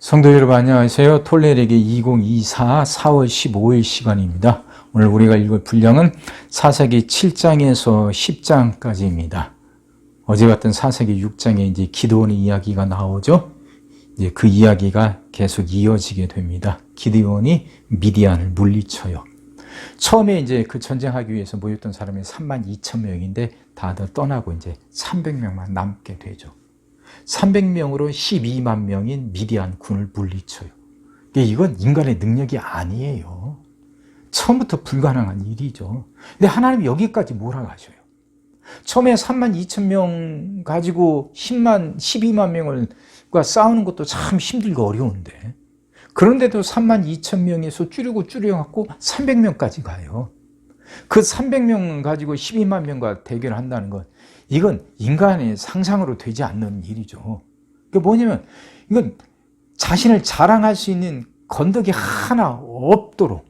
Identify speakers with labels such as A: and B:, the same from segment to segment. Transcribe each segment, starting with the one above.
A: 성도 여러분 안녕하세요. 톨레르기 2024 4월 15일 시간입니다. 오늘 우리가 읽을 분량은 사사기 7장에서 10장까지입니다. 어제 같은 사사기 6장에 이제 기드온의 이야기가 나오죠. 이제 그 이야기가 계속 이어지게 됩니다. 기드온이 미디안을 물리쳐요. 처음에 이제 그 전쟁하기 위해서 모였던 사람이 32,000명인데 다들 떠나고 이제 300명만 남게 되죠. 300명으로 12만 명인 미디안 군을 물리쳐요. 이건 인간의 능력이 아니에요. 처음부터 불가능한 일이죠. 근데 하나님이 여기까지 몰아가셔요. 처음에 32,000명 가지고 12만 명을 싸우는 것도 참 힘들고 어려운데 그런데도 32,000명에서 줄여갖고 300명까지 가요. 그 300명 가지고 12만 명과 대결한다는 건 이건 인간의 상상으로 되지 않는 일이죠. 그게 뭐냐면 이건 자신을 자랑할 수 있는 건더기 하나 없도록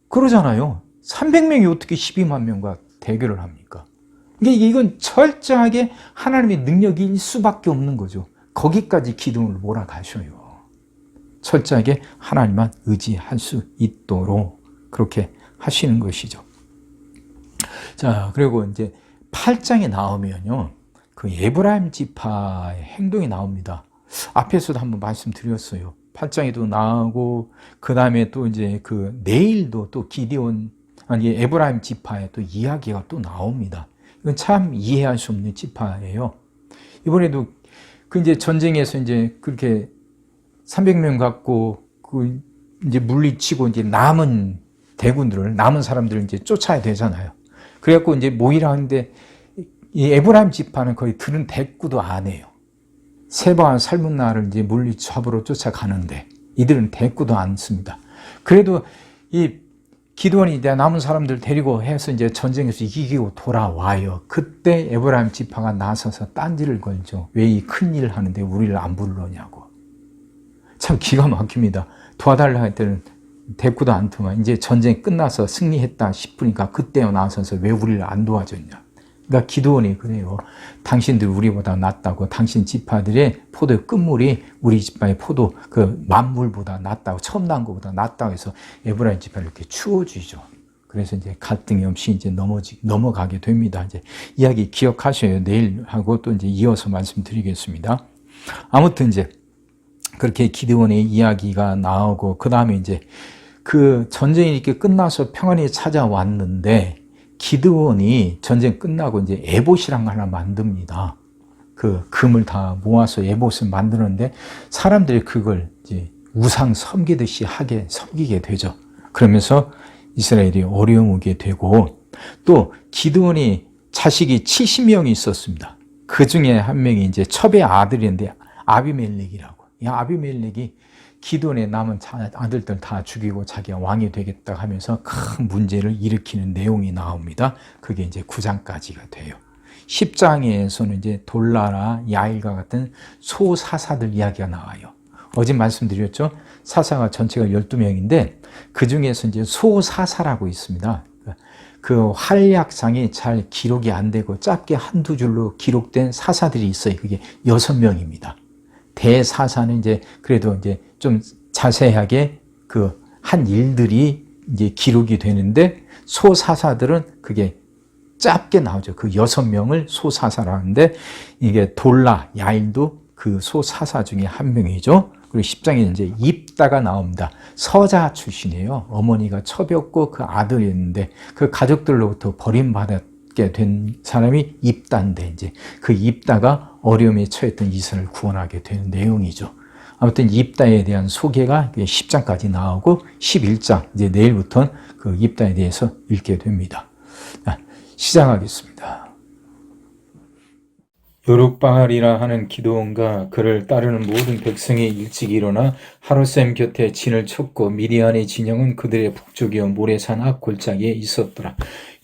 A: 그러잖아요. 300명이 어떻게 12만 명과 대결을 합니까? 이건 철저하게 하나님의 능력일 수밖에 없는 거죠. 거기까지 기둥을 몰아가셔요. 철저하게 하나님만 의지할 수 있도록 그렇게 하시는 것이죠. 자, 그리고 이제 8장에 나오면요, 그 에브라임 지파의 행동이 나옵니다. 앞에서도 한번 말씀드렸어요. 8장에도 나오고, 그 다음에 또 이제 그 내일도 또 에브라임 지파의 또 이야기가 또 나옵니다. 이건 참 이해할 수 없는 지파예요. 이번에도 그 이제 전쟁에서 이제 그렇게 300명 갖고 그 이제 물리치고 이제 남은 사람들을 이제 쫓아야 되잖아요. 그래갖고 이제 모이라 하는데 이 에브라임 지파는 거의 들은 대꾸도 안 해요. 세바와 살문나를 이제 잡으러 쫓아가는데 이들은 대꾸도 안 씁니다. 그래도 이 기드온이 남은 사람들 데리고 해서 이제 전쟁에서 이기고 돌아와요. 그때 에브라임 지파가 나서서 딴지를 걸죠. 왜 이 큰일을 하는데 우리를 안 부르냐고. 참 기가 막힙니다. 도와달라 할 때는 대꾸도 안 통하. 이제 전쟁 끝나서 승리했다 싶으니까 그때 나서서 왜 우리를 안 도와줬냐. 그러니까 기드온이 그래요. 당신들 우리보다 낫다고. 당신 지파들의 포도 끝물이 우리 지파의 포도 그 만물보다 낫다고. 처음 난 것보다 낫다고 해서 에브라임 지파를 이렇게 추워주죠. 그래서 이제 갈등이 없이 이제 넘어가게 됩니다. 이제 이야기 기억하셔요. 내일 하고 또 이제 이어서 말씀드리겠습니다. 아무튼 이제 그렇게 기드온의 이야기가 나오고, 그 다음에 이제 그 전쟁이 이렇게 끝나서 평안히 찾아왔는데, 기드온이 전쟁 끝나고 이제 에봇이란 걸 하나 만듭니다. 그 금을 다 모아서 에봇을 만드는데, 사람들이 그걸 이제 우상 섬기듯이 섬기게 되죠. 그러면서 이스라엘이 어려움을 되고, 또 기드온이 자식이 70명이 있었습니다. 그 중에 한 명이 이제 첩의 아들인데, 아비멜렉이라고. 이 아비멜렉이 기드온의 남은 아들들 다 죽이고 자기가 왕이 되겠다 하면서 큰 문제를 일으키는 내용이 나옵니다. 그게 이제 9장까지가 돼요. 10장에서는 이제 돌라나 야일과 같은 소사사들 이야기가 나와요. 어제 말씀드렸죠? 사사가 전체가 12명인데 그 중에서 이제 소사사라고 있습니다. 그 활약상이 잘 기록이 안 되고 짧게 한두 줄로 기록된 사사들이 있어요. 그게 6명입니다. 대사사는 이제 그래도 이제 좀 자세하게 그 한 일들이 이제 기록이 되는데, 소사사들은 그게 짧게 나오죠. 그 6명을 소사사라는데, 이게 돌라, 야일도 그 소사사 중에 한 명이죠. 그리고 10장에 이제 입다가 나옵니다. 서자 출신이에요. 어머니가 첩이었고 그 아들이었는데 그 가족들로부터 버림받았게 된 사람이 입다인데, 이제 그 입다가 어려움에 처했던 이스라엘을 구원하게 되는 내용이죠. 아무튼 입다에 대한 소개가 10장까지 나오고 11장, 이제 내일부터는 그 입다에 대해서 읽게 됩니다. 시작하겠습니다. 요룹바알이라 하는 기드온과 그를 따르는 모든 백성이 일찍 일어나 하루셈 곁에 진을 쳤고, 미디안의 진영은 그들의 북쪽이여 모래산 앞 골짜기에 있었더라.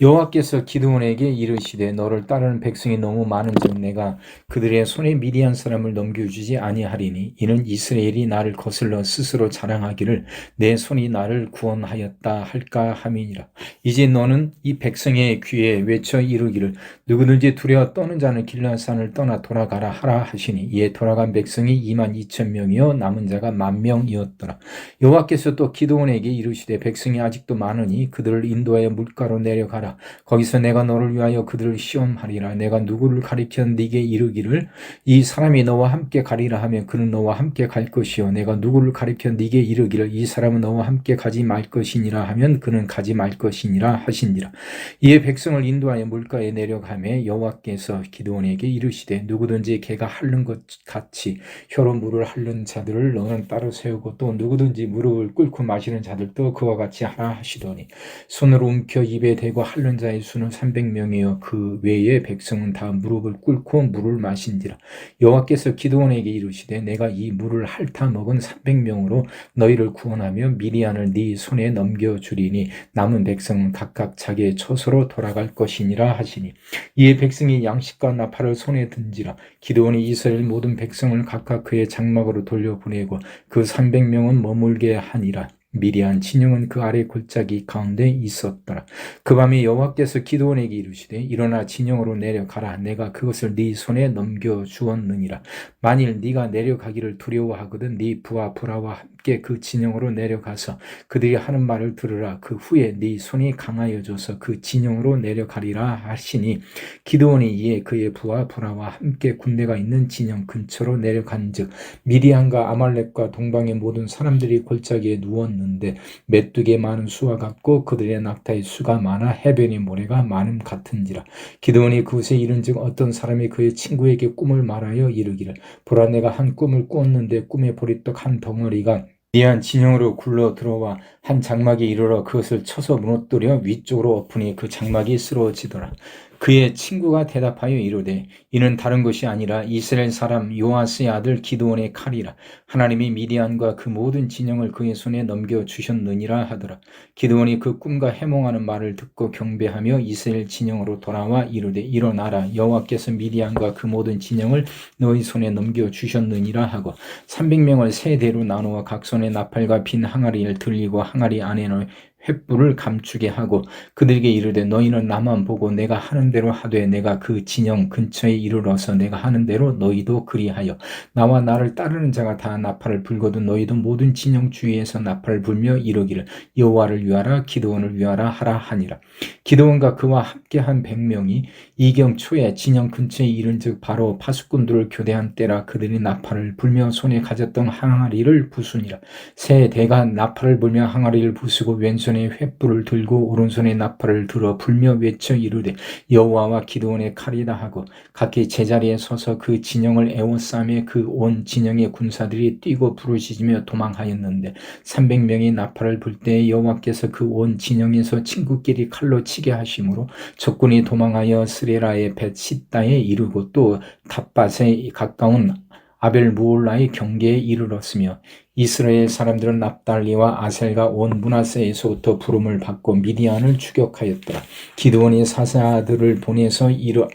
A: 여호와께서 기드온에게 이르시되 너를 따르는 백성이 너무 많은즉 내가 그들의 손에 미디안 사람을 넘겨주지 아니하리니 이는 이스라엘이 나를 거슬러 스스로 자랑하기를 내 손이 나를 구원하였다 할까 함이니라. 이제 너는 이 백성의 귀에 외쳐 이르기를 누구든지 두려워 떠는 자는 길앗산을 떠나 돌아가라 하라 하시니 이에 돌아간 백성이 22,000명이요 남은 자가 10,000명이었더라. 여호와께서 또 기드온에게 이르시되 백성이 아직도 많으니 그들을 인도하여 물가로 내려가라. 거기서 내가 너를 위하여 그들을 시험하리라. 내가 누구를 가리켜 네게 이르기를 이 사람이 너와 함께 가리라 하면 그는 너와 함께 갈 것이요 내가 누구를 가리켜 네게 이르기를 이 사람은 너와 함께 가지 말 것이니라 하면 그는 가지 말 것이니라 하시니라. 이에 백성을 인도하여 물가에 내려가매 여호와께서 기드온에게 이르시되 누구든지 개가 핥는 것 같이 혀로 물을 핥는 자들을 너는 따로 세우고 또 누구든지 무릎을 꿇고 마시는 자들도 그와 같이 하라 하시더니 손으로 움켜 입에 대고 핥는 자의 수는 300명이요 그 외에 백성은 다 무릎을 꿇고 물을 마신지라. 여호와께서 기드온에게 이르시되 내가 이 물을 핥아 먹은 300명으로 너희를 구원하며 미디안을 네 손에 넘겨주리니 남은 백성은 각각 자기의 처소로 돌아갈 것이니라 하시니 이에 백성이 양식과 나팔을 손에 든지라. 기드온이 이스라엘 모든 백성을 각각 그의 장막으로 돌려보내고 그 300명은 머물게 하니라. 미디안 진영은 그 아래 골짜기 가운데 있었더라. 그 밤에 여호와께서 기드온에게 이르시되 일어나 진영으로 내려가라. 내가 그것을 네 손에 넘겨주었느니라. 만일 네가 내려가기를 두려워하거든 네 부하 브라와 함께 그 진영으로 내려가서 그들이 하는 말을 들으라. 그 후에 네 손이 강하여져서 그 진영으로 내려가리라 하시니 기드온이 이에 그의 부하 브라와 함께 군대가 있는 진영 근처로 내려간즉 미디안과 아말렉과 동방의 모든 사람들이 골짜기에 누웠는데 메뚜기의 많은 수와 같고 그들의 낙타의 수가 많아 해변의 모래가 많음 같은지라. 기드온이 그곳에 이른즉 어떤 사람이 그의 친구에게 꿈을 말하여 이르기를 보라 내가 한 꿈을 꾸었는데 꿈에 보리떡 한 덩어리가 미디안 진영으로 굴러 들어와 한 장막에 이르러 그것을 쳐서 무너뜨려 위쪽으로 엎으니 그 장막이 쓰러지더라. 그의 친구가 대답하여 이르되 이는 다른 것이 아니라 이스라엘 사람 요아스의 아들 기드온의 칼이라. 하나님이 미디안과 그 모든 진영을 그의 손에 넘겨주셨느니라 하더라. 기드온이 그 꿈과 해몽하는 말을 듣고 경배하며 이스라엘 진영으로 돌아와 이르되 일어나라. 여호와께서 미디안과 그 모든 진영을 너희 손에 넘겨주셨느니라 하고 300명을 세 대로 나누어 각 손에 나팔과 빈 항아리를 들리고 항아리 안에는 횃불을 감추게 하고 그들에게 이르되 너희는 나만 보고 내가 하는 대로 하되 내가 그 진영 근처에 이르러서 내가 하는 대로 너희도 그리하여 나와 나를 따르는 자가 다 나팔을 불거든 너희도 모든 진영 주위에서 나팔을 불며 이르기를 여호와를 위하라 기드온을 위하라 하라 하니라. 기드온과 그와 함께한 100명이 이경 초에 진영 근처에 이른즉 바로 파수꾼들을 교대한 때라. 그들이 나팔을 불며 손에 가졌던 항아리를 부수니라. 세 대가 나팔을 불며 항아리를 부수고 왼손에 횃불을 들고 오른손에 나팔을 들어 불며 외쳐 이르되 여호와와 기드온의 칼이다 하고 각기 제자리에 서서 그 진영을 에워싸매 그 온 진영의 군사들이 뛰고 부르짖으며 도망하였는데 300명이 나팔을 불 때 여호와께서 그 온 진영에서 친구끼리 칼로 치게 하심으로 적군이 도망하여 스레라의 벳시다에 이르고 또 닷밭에 가까운 아벨무올라의 경계에 이르렀으며 이스라엘 사람들은 납달리와 아셀과 온 므낫세에서부터 부름을 받고 미디안을 추격하였더라. 기드온이 사사들을 보내서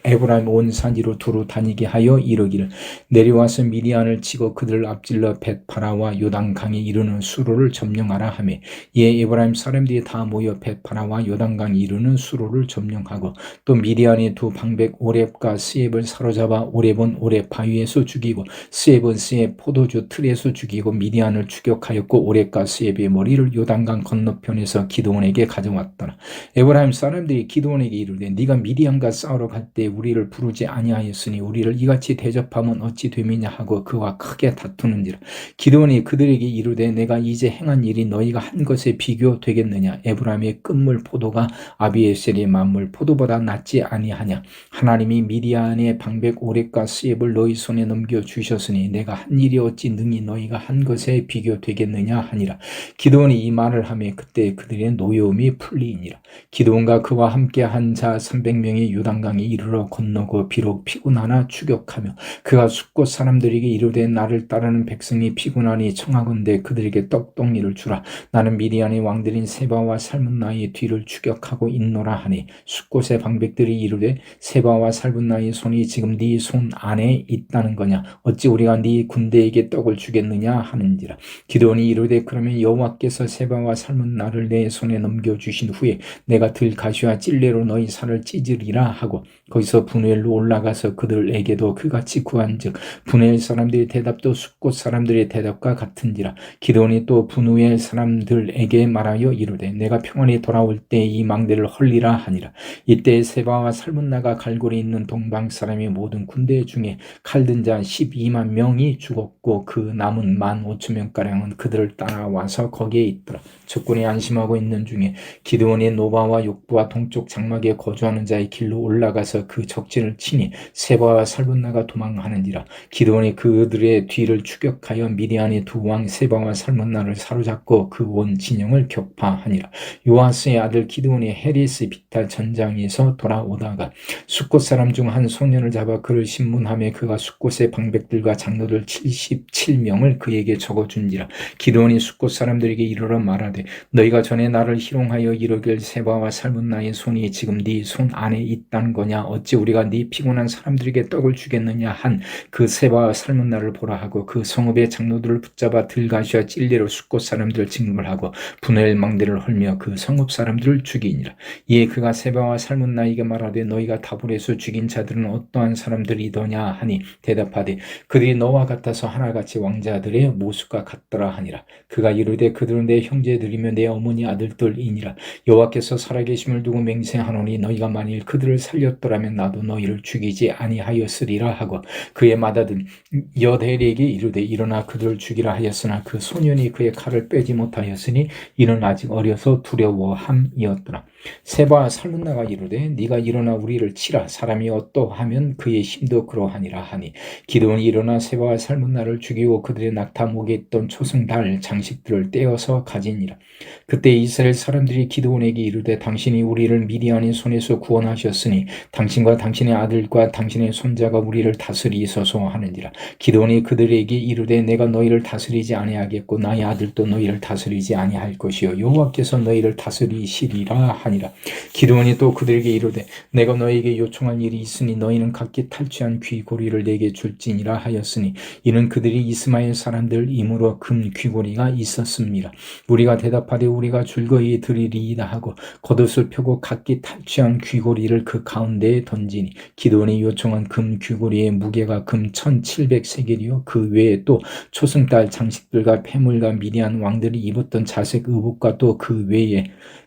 A: 에브라임 온 산지로 두루 다니게 하여 이르기를 내려와서 미디안을 치고 그들을 앞질러 벳바라와 요단강에 이르는 수로를 점령하라 하며 이에 에브라임 사람들이 다 모여 벳바라와 요단강에 이르는 수로를 점령하고 또 미디안의 두 방백 오렙과 스엡을 사로잡아 오렙은 오렙 바위에서 죽이고 스엡은 스엡 포도주 틀에서 죽이고 미디안 을 추격하였고 오렙과 스엡의 머리를 요단강 건너편에서 기드온에게 가져왔더라. 에브라임 사람들이 기드온에게 이르되 네가 미디안과 싸우러 갈 때 우리를 부르지 아니하였으니 우리를 이같이 대접하면 어찌 됨이냐 하고 그와 크게 다투는지라. 기드온이 그들에게 이르되 내가 이제 행한 일이 너희가 한 것에 비교되겠느냐. 에브라임의 끝물 포도가 아비에셀의 만물 포도보다 낫지 아니하냐. 하나님이 미디안의 방백 오렉과 스옙을 너희 손에 넘겨주셨으니 내가 한 일이 어찌 능히 너희가 한 것에 비교되겠느냐 하니라. 기드온이 이 말을 하며 그때 그들의 노여움이 풀리니라. 기드온과 그와 함께 한 자 300명이 요단강에 이르러 건너고 비록 피곤하나 추격하며 그가 숫곳 사람들에게 이르되 나를 따르는 백성이 피곤하니 청하건대 그들에게 떡덩이를 주라. 나는 미디안의 왕들인 세바와 살문나의 뒤를 추격하고 있노라 하니 숫곳의 방백들이 이르되 세바와 살문나의 손이 지금 네 손 안에 있다는 거냐 어찌 우리가 네 군대에게 떡을 주겠느냐 하는지라. 기드온이 이르되 그러면 여호와께서 세바와 살문나를 내 손에 넘겨주신 후에 내가 들가시와 찔레로 너희 살을 찢으리라 하고 거기서 분우엘로 올라가서 그들에게도 그같이 구한즉 분우엘 사람들의 대답도 숫곳 사람들의 대답과 같은지라. 기드온이 또 분우엘 사람들에게 말하여 이르되 내가 평안히 돌아올 때 이 망대를 헐리라 하니라. 이때 세바와 살문나가 갈고리 있는 동방 사람의 모든 군대 중에 칼든 자 12만 명이 죽었고 그 남은 15,000명가량은 그들을 따라와서 거기에 있더라. 적군이 안심하고 있는 중에 기드온이 노바와 욕부와 동쪽 장막에 거주하는 자의 길로 올라가서 그 적진을 치니 세바와 살문나가 도망하는지라. 기드온이 그들의 뒤를 추격하여 미디안의 두 왕 세바와 살문나를 사로잡고 그 온 진영을 격파하니라. 요아스의 아들 기드온이 헤리스 비탈 전장에서 돌아오다가 숫곳 사람 중 한 소년을 잡아 그를 신문하며 그가 숫곳의 방백들과 장로들 77명을 그에게 적어준지라. 기드온이 숫곳 사람들에게 이르러 말하되 너희가 전에 나를 희롱하여 이르길 세바와 살문나의 손이 지금 네 손 안에 있다는 거냐 어찌 우리가 네 피곤한 사람들에게 떡을 주겠느냐 한 그 세바와 살문나를 보라 하고 그 성읍의 장로들을 붙잡아 들가시와 찔레로 숫곳 사람들을 징벌 하고 분우엘 망대를 헐며 그 성읍 사람들을 죽이니라. 이에 그가 세바와 살문나에게 말하되 너희가 다볼에서 죽인 자들은 어떠한 사람들이더냐 하니 대답하되 그들이 너와 같아서 하나같이 왕자들의 모습과 같더라 하니라. 그가 이르되 그들은 내 형제들이며 내 어머니 아들들이니라. 여호와께서 살아계심을 두고 맹세하노니 너희가 만일 그들을 살렸더라면 나도 너희를 죽이지 아니하였으리라 하고 그의 맏아들 여델에게 이르되 일어나 그들을 죽이라 하였으나 그 소년이 그의 칼을 빼지 못하였으니 이는 아직 어려서 두려워함이었더라. 세바와 살문나가 이르되 네가 일어나 우리를 치라. 사람이 어떠하면 그의 힘도 그러하니라 하니 기드온이 일어나 세바와 살문나를 죽이고 그들의 낙타 목에 있던 초승달 장식들을 떼어서 가지니라. 그때 이스라엘 사람들이 기드온에게 이르되 당신이 우리를 미디안의 손에서 구원하셨으니 당신과 당신의 아들과 당신의 손자가 우리를 다스리소서 하는지라. 기드온이 그들에게 이르되 내가 너희를 다스리지 아니하겠고 나의 아들도 너희를 다스리지 아니할 것이요 여호와께서 너희를 다스리시리라 하니라. 기드온이 또 그들에게 이르되 내가 너희에게 요청할 일이 있으니 너희는 각기 탈취한 귀고리를 내게 줄지니라 하였으니 이는 그들이 이스마엘 사람들이므로 금 귀고리가 있었습니다. 우리가 대답하되 우리가 즐거이 드리리이다 하고 겉옷을 펴고 각기 탈취한 귀고리를 그 가운데에 던지니 기드온이 요청한 금 귀고리의 무게가 금 1700세겔이요 그 외에 또 초승달 장식들과 폐물과 미디안 왕들이 입었던 자색 의복과 또 그 외에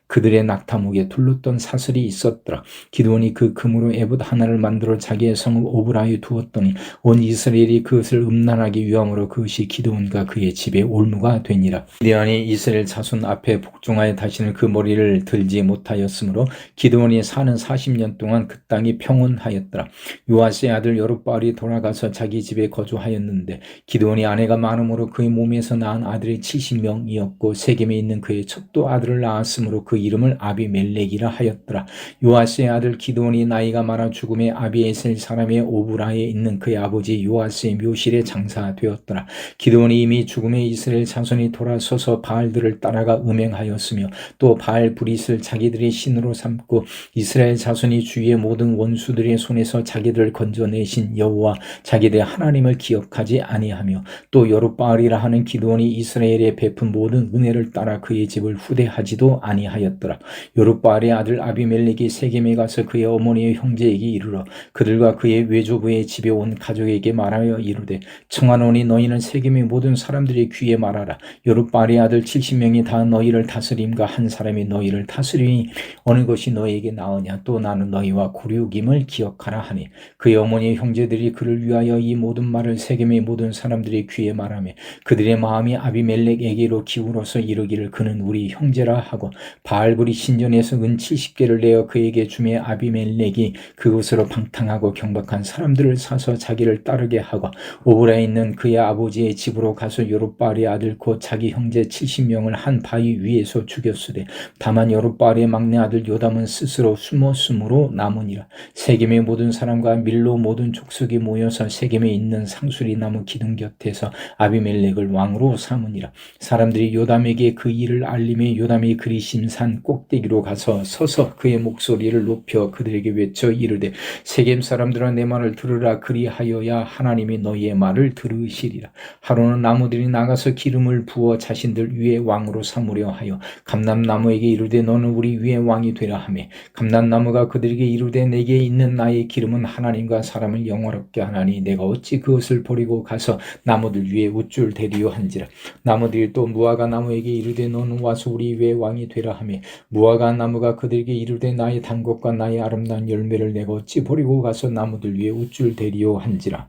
A: 그들의 낙타목에 둘렀던 사슬이 있었더라. 기드온이 그 금으로 에봇 하나를 만들어 자기의 성읍 오브라에 두었더니 온 이스라엘이 그것을 음란하게 위함으로 그것이 기드온과 그의 집의 올무가 되니라. 미디안이 이스라엘 자손 앞에 복종하여 다시는 그 머리를 들지 못하였으므로 기드온이 사는 40년 동안 그 땅이 평온하였더라. 요아스의 아들 여룹바알이 돌아가서 자기 집에 거주하였는데 기드온이 아내가 많음으로 그의 몸에서 낳은 아들이 70명이었고 세겜에 있는 그의 첩도 아들을 낳았으므로 그 이름을 아비멜렉이라 하였더라. 요아스의 아들 기드온이 나이가 많아 죽음에 아비에셀 사람의 오브라에 있는 그의 아버지 요아스의 묘실에 장사되었더라. 기드온이 이미 죽음에 이스라엘 자손이 돌아서서 바알들을 따라가 음행하였으며 또 바알 브릿을 자기들의 신으로 삼고 이스라엘 자손이 주위의 모든 원수들의 손에서 자기들을 건져내신 여호와 자기들의 하나님을 기억하지 아니하며 또 여룹바알이라 하는 기드온이 이스라엘에 베푼 모든 은혜를 따라 그의 집을 후대하지도 아니하였더라. 여룹바알의 아들 아비멜렉이 세겜에 가서 그의 어머니의 형제에게 이르러 그들과 그의 외조부의 집에 온 가족에게 말하여 이르되 청하노니 너희는 세겜의 모든 사람들의 귀에 말하라. 여룹바알의 아들 70명이 다 너희를 다스림과 한 사람이 너희를 다스리니 어느 것이 너희에게 나으냐. 또 나는 너희와 고륙임을 기억하라 하니 그의 어머니의 형제들이 그를 위하여 이 모든 말을 세겜의 모든 사람들의 귀에 말하며 그들의 마음이 아비멜렉에게로 기울어서 이르기를 그는 우리 형제라 하고 바알불이 신전에서 은 70개를 내어 그에게 주매 아비멜렉이 그곳으로 방탕하고 경박한 사람들을 사서 자기를 따르게 하고 오브라에 있는 그의 아버지의 집으로 가서 요룻바알의 아들 곧 자기 형제 70명을 한 바위 위에서 죽였으되 다만 요룻바알의 막내 아들 요담은 스스로 숨었으므로 남으니라. 세겜의 모든 사람과 밀로 모든 족속이 모여서 세겜에 있는 상수리 나무 기둥 곁에서 아비멜렉을 왕으로 삼으니라. 사람들이 요담에게 그 일을 알림에 요담이 그리심산 꼭대기로 가서 서서 그의 목소리를 높여 그들에게 외쳐 이르되 세겜 사람들아 내 말을 들으라. 그리하여야 하나님이 너희의 말을 들으시리라. 하루는 나무들이 나가서 기름을 부어 자신들 위에 왕으로 삼으려 하여 감람나무에게 이르되 너는 우리 위에 왕이 되라 하며 감람나무가 그들에게 이르되 내게 있는 나의 기름은 하나님과 사람을 영화롭게 하나니 내가 어찌 그것을 버리고 가서 나무들 위에 우쭐 대리요 한지라. 나무들이 또 무화과 나무에게 이르되 너는 와서 우리 위에 왕이 되라 하며 무화과 나무가 그들에게 이르되 나의 단 것과 나의 아름다운 열매를 내가 어찌 버리고 가서 나무들 위에 우쭐 대리요 한지라.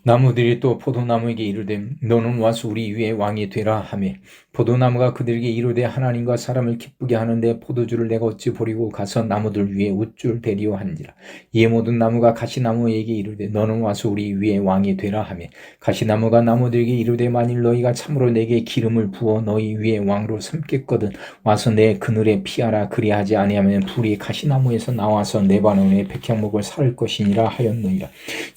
A: 나무들이 또 포도나무에게 이르되 너는 와서 우리 위에 왕이 되라 하며 포도나무가 그들에게 이르되 하나님과 사람을 기쁘게 하는데 포도주를 내가 어찌 버리고 가서 나무들 위에 우쭐 대리오 한지라. 이에 모든 나무가 가시나무에게 이르되 너는 와서 우리 위에 왕이 되라 하며 가시나무가 나무들에게 이르되 만일 너희가 참으로 내게 기름을 부어 너희 위에 왕으로 삼겠거든 와서 내 그늘에 피하라. 그리하지 아니하면 불이 가시나무에서 나와서 레바논의 백향목을 살 것이니라 하였느니라.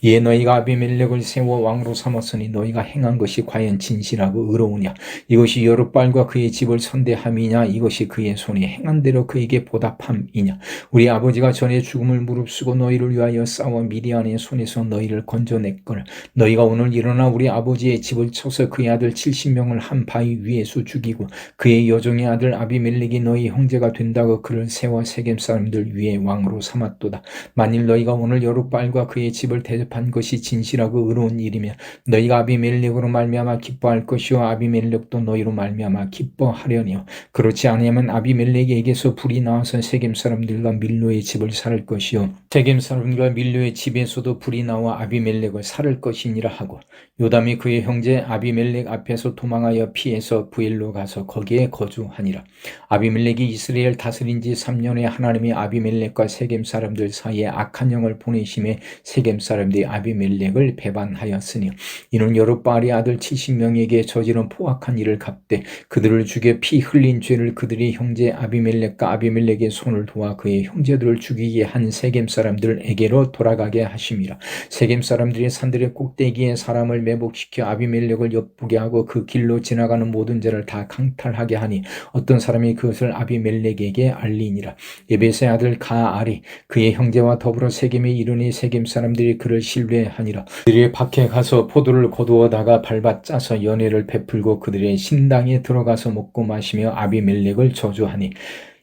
A: 이에 너희가 아비멜렉을 세워 왕으로 삼았으니 너희가 행한 것이 과연 진실하고 의로우냐. 이것이 여룻바알과 그의 집을 선대함이냐. 이것이 그의 손이 행한 대로 그에게 보답함이냐. 우리 아버지가 전에 죽음을 무릅쓰고 너희를 위하여 싸워 미디안의 손에서 너희를 건져냈거늘 너희가 오늘 일어나 우리 아버지의 집을 쳐서 그의 아들 70명을 한 바위 위에서 죽이고 그의 여종의 아들 아비멜렉이 너희 형제가 된다고 그를 세워 세겜 사람들 위에 왕으로 삼았도다. 만일 너희가 오늘 여룻바알과 그의 집을 대접한 것이 진실하고 의로운 일이며 너희가 아비멜렉으로 말미암아 기뻐할 것이요 아비멜렉도 너희로 말미암아 기뻐하려니요. 그렇지 아니하면 아비멜렉에게서 불이 나와서 세겜 사람들과 밀로의 집을 살 것이요 세겜 사람들과 밀로의 집에서도 불이 나와 아비멜렉을 살을 것이니라 하고 요담이 그의 형제 아비멜렉 앞에서 도망하여 피해서 부엘로 가서 거기에 거주하니라. 아비멜렉이 이스라엘 다스린 지 3년에 하나님이 아비멜렉과 세겜 사람들 사이에 악한 영을 보내심에 세겜 사람들이 아비멜렉을 배반하였으니 이는 여룻바알의 아들 70명에게 저지른 포악한 일을 갚되 그들을 죽여 피 흘린 죄를 그들이 형제 아비멜렉과 아비멜렉의 손을 도와 그의 형제들을 죽이게 한 세겜 사람들에게로 돌아가게 하심이라. 세겜 사람들이 산들의 꼭대기에 사람을 매복시켜 아비멜렉을 엿보게 하고 그 길로 지나가는 모든 자를 다 강탈하게 하니 어떤 사람이 그것을 아비멜렉에게 알리니라. 예벳의 아들 가알이 그의 형제와 더불어 세겜에 이르니 세겜 사람들이 그를 신뢰하니라. 그들이 밖에 가서 포도를 거두어다가 밟아 짜서 연회를 베풀고 그들의 신당에 들어가서 먹고 마시며 아비멜렉을 저주하니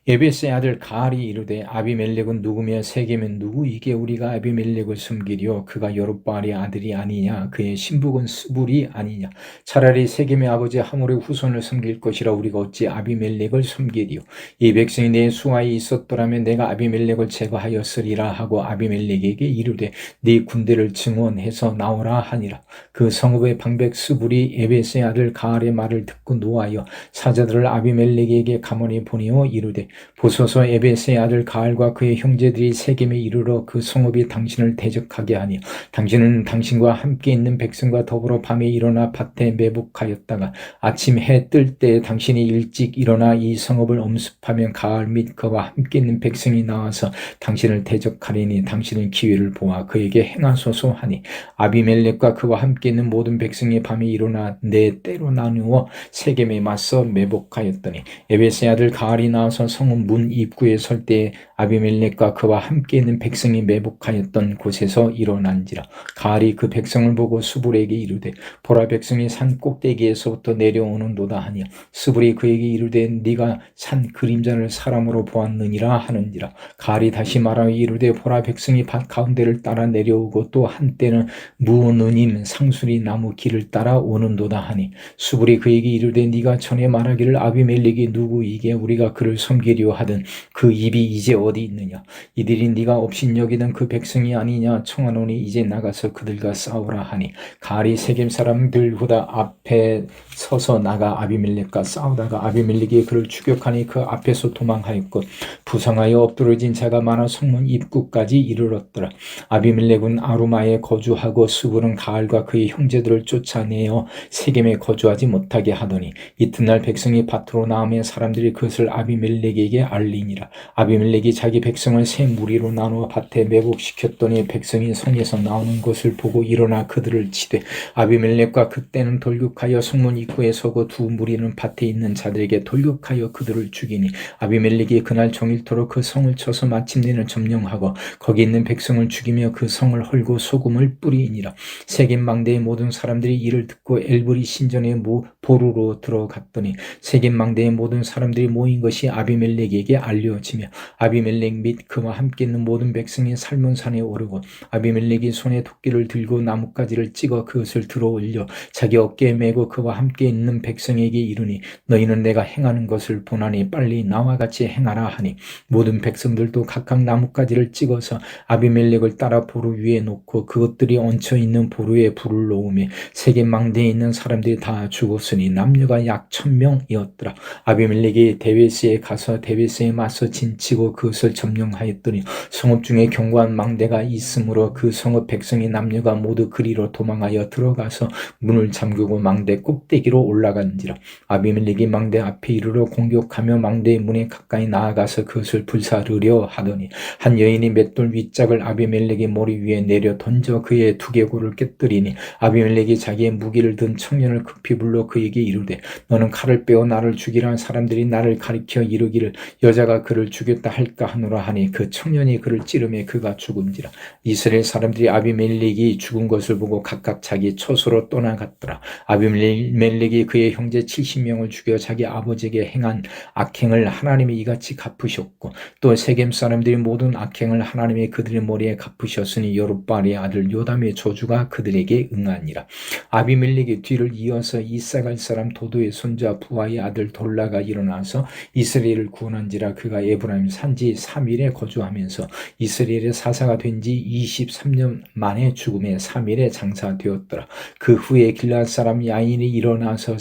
A: 예벳의 아들 가알이 이르되 아비멜렉은 누구며 세겜은 누구이게 우리가 아비멜렉을 숨기리요. 그가 여룻바알의 아들이 아니냐. 그의 신복은 스불이 아니냐. 차라리 세겜의 아버지 하몰의 후손을 섬길 것이라 우리가 어찌 아비멜렉을 섬기리요. 이 백성이 내 수하에 있었더라면 내가 아비멜렉을 제거하였으리라 하고 아비멜렉에게 이르되 네 군대를 증원해서 나오라 하니라. 그 성읍의 방백 스불이 예벳의 아들 가알의 말을 듣고 노하여 사자들을 아비멜렉에게 가만히 보내어 이르되 보소서 예벳의 아들 가알과 그의 형제들이 세겜에 이르러 그 성읍이 당신을 대적하게 하니 당신은 당신과 함께 있는 백성과 더불어 밤에 일어나 밭에 매복하였다가 아침 해 뜰 때 당신이 일찍 일어나 이 성읍을 엄습하면 가알 및 그와 함께 있는 백성이 나와서 당신을 대적하리니 당신은 기회를 보아 그에게 행하소서 하니 아비멜렉과 그와 함께 있는 모든 백성이 밤에 일어나 네 때로 나누어 세겜에 맞서 매복하였더니 예벳의 아들 가알이 나와서 성읍 문 입구에 설 때 아비멜렉과 그와 함께 있는 백성이 매복하였던 곳에서 일어난지라. 가알이 그 백성을 보고 스불에게 이르되 보라 백성이 산 꼭대기에서부터 내려오는도다 하니 스불이 그에게 이르되 네가 산 그림자를 사람으로 보았느니라 하는지라. 가알이 다시 말하여 이르되 보라 백성이 밭 가운데를 따라 내려오고 또 한때는 무느님 상수리 나무 길을 따라 오는도다 하니 스불이 그에게 이르되 네가 전에 말하기를 아비멜렉이 누구이게 우리가 그를 섬기 죽이려 하던 그 입이 이제 어디 있느냐. 이들이 네가 업신여기던 그 백성이 아니냐. 청하노니 이제 나가서 그들과 싸우라 하니 가리 세겜 사람들 후다 앞에 서서 나가 아비멜렉과 싸우다가 아비멜렉이 그를 추격하니 그 앞에서 도망하였고 부상하여 엎드러진 자가 많아 성문 입구까지 이르렀더라. 아비멜렉은 아루마에 거주하고 수굴은 가알과 그의 형제들을 쫓아내어 세겜에 거주하지 못하게 하더니 이튿날 백성이 밭으로 나오며 사람들이 그것을 아비멜렉에게 알리니라. 아비멜렉이 자기 백성을 세 무리로 나누어 밭에 매복시켰더니 백성이 성에서 나오는 것을 보고 일어나 그들을 치되 아비멜렉과 그때는 돌격하여 성문 입구에 서고 두 무리는 밭에 있는 자들에게 돌격하여 그들을 죽이니 아비멜렉이 그날 종일토록 그 성을 쳐서 마침내는 점령하고 거기 있는 백성을 죽이며 그 성을 헐고 소금을 뿌리니라. 세겜 망대의 모든 사람들이 이를 듣고 엘브리 신전의 보루로 들어갔더니 세겜 망대의 모든 사람들이 모인 것이 아비멜렉에게 알려지며 아비멜렉 및 그와 함께 있는 모든 백성이 살몬산에 오르고 아비멜렉이 손에 도끼를 들고 나뭇가지를 찍어 그것을 들어 올려 자기 어깨에 메고 그와 함께 있는 백성에게 이르니 너희는 내가 행하는 것을 보나니 빨리 나와 같이 행하라 하니 모든 백성들도 각각 나뭇가지를 찍어서 아비멜렉을 따라 보루 위에 놓고 그것들이 얹혀 있는 보루에 불을 놓으며 세겜 망대에 있는 사람들이 다 죽었으니 남녀가 약 1000명이었더라. 아비멜렉이 데베스에 가서 데베스에 맞서 진치고 그것을 점령하였더니 성읍 중에 견고한 망대가 있으므로 그 성읍 백성의 남녀가 모두 그리로 도망하여 들어가서 문을 잠그고 망대 꼭대기로 올라간지라. 아비멜렉이 망대 앞에 이르러 공격하며 망대의 문에 가까이 나아가서 그것을 불사르려 하더니 한 여인이 맷돌 윗짝을 아비멜렉의 머리 위에 내려 던져 그의 두개골을 깨뜨리니 아비멜렉이 자기의 무기를 든 청년을 급히 불러 그에게 이르되 너는 칼을 빼어 나를 죽이라. 사람들이 나를 가리켜 이르기를 여자가 그를 죽였다 할까 하노라 하니 그 청년이 그를 찌르매 그가 죽은지라. 이스라엘 사람들이 아비멜렉이 죽은 것을 보고 각각 자기 처소로 떠나갔더라. 아비멜렉이 그의 형제 70명을 죽여 자기 아버지에게 행한 악행을 하나님이 이같이 갚으셨고 또 세겜 사람들이 모든 악행을 하나님이 그들의 머리에 갚으셨으니 여룹바알의 아들 요담의 저주가 그들에게 응하니라. 아비멜렉이 뒤를 이어서 이사갈 사람 도도의 손자 부하의 아들 돌라가 일어나서 이스라엘을 구원한지라. 그가 에브라임 산지 3일에 거주하면서 이스라엘의 사사가 된 지 23년 만에 죽음에 3일에 장사되었더라. 그 후에 길앗 사람 야인이 일어나서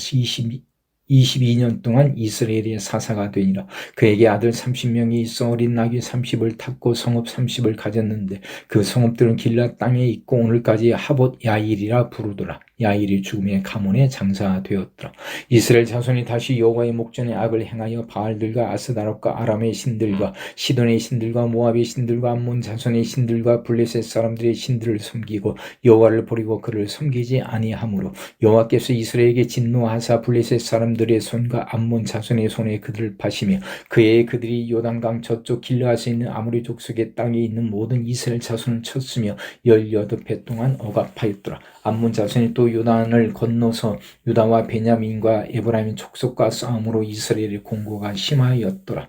A: 22년 동안 이스라엘의 사사가 되니라. 그에게 아들 30명이 있어 어린 나귀 30을 탔고 성읍 30을 가졌는데 그 성읍들은 길앗 땅에 있고 오늘까지 하봇 야일이라 부르더라. 야일이 죽음의 가문에 장사되었더라. 이스라엘 자손이 다시 여호와의 목전에 악을 행하여 바알들과 아스다롯과 아람의 신들과 시돈의 신들과 모압의 신들과 암몬 자손의 신들과 블레셋 사람들의 신들을 섬기고 여호와를 버리고 그를 섬기지 아니하므로 여호와께서 이스라엘에게 진노하사 블레셋 사람들의 손과 암몬 자손의 손에 그들을 파시며 그의 그들이 요단강 저쪽 길르앗에 있는 아모리 족속의 땅에 있는 모든 이스라엘 자손을 쳤으며 18해 동안 억압하였더라. 암몬 자손이 또 요단을 건너서 유다와 베냐민과 에브라임 족속과 싸움으로 이스라엘의 공고가 심하였더라.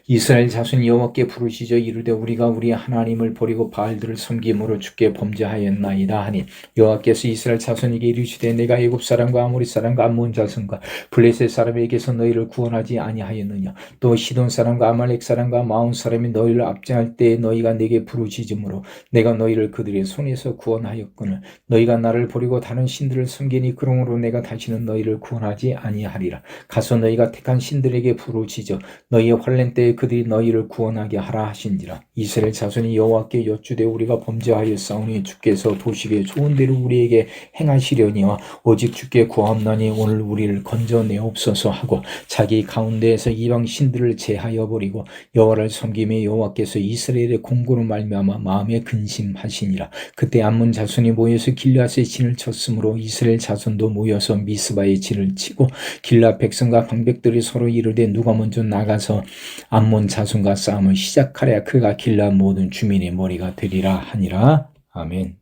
A: 이스라엘 자손이 여호와께 부르시져 이르되 우리가 우리 하나님을 버리고 바알들을 섬김으로 주께 범죄하였나이다 하니 여호와께서 이스라엘 자손에게 이르시되 내가 애굽 사람과 아모리 사람과 암몬 자손과 블레셋 사람에게서 너희를 구원하지 아니하였느냐. 또 시돈 사람과 아말렉 사람과 마온 사람이 너희를 압제할 때에 너희가 내게 부르짖음으로 내가 너희를 그들의 손에서 구원하였거늘 너희가 나를 버리고 다른 신들을 섬기니 그러므로 내가 다시는 너희를 구원하지 아니하리라. 가서 너희가 택한 신들에게 부르짖어 너희의 환난 때에 그들이 너희를 구원하게 하라 하신지라. 이스라엘 자손이 여호와께 여쭈되 우리가 범죄하였사오니 주께서 보시기에 좋은 대로 우리에게 행하시려니와 오직 주께 구하옵나니 오늘 우리를 건져내옵소서 하고 자기 가운데에서 이방 신들을 제하여 버리고 여호와를 섬기며 여호와께서 이스라엘의 공고로 말미암아 마음에 근심하시니라. 그때 암몬 자손이 모여서 길앗의 진을 쳤으므로 이스라엘 자손도 모여서 미스바의 진을 치고 길앗 백성과 방백들이 서로 이르되 누가 먼저 나가서 암몬 자손과 싸움을 시작하랴. 그가 길앗 모든 주민의 머리가 되리라 하니라. 아멘.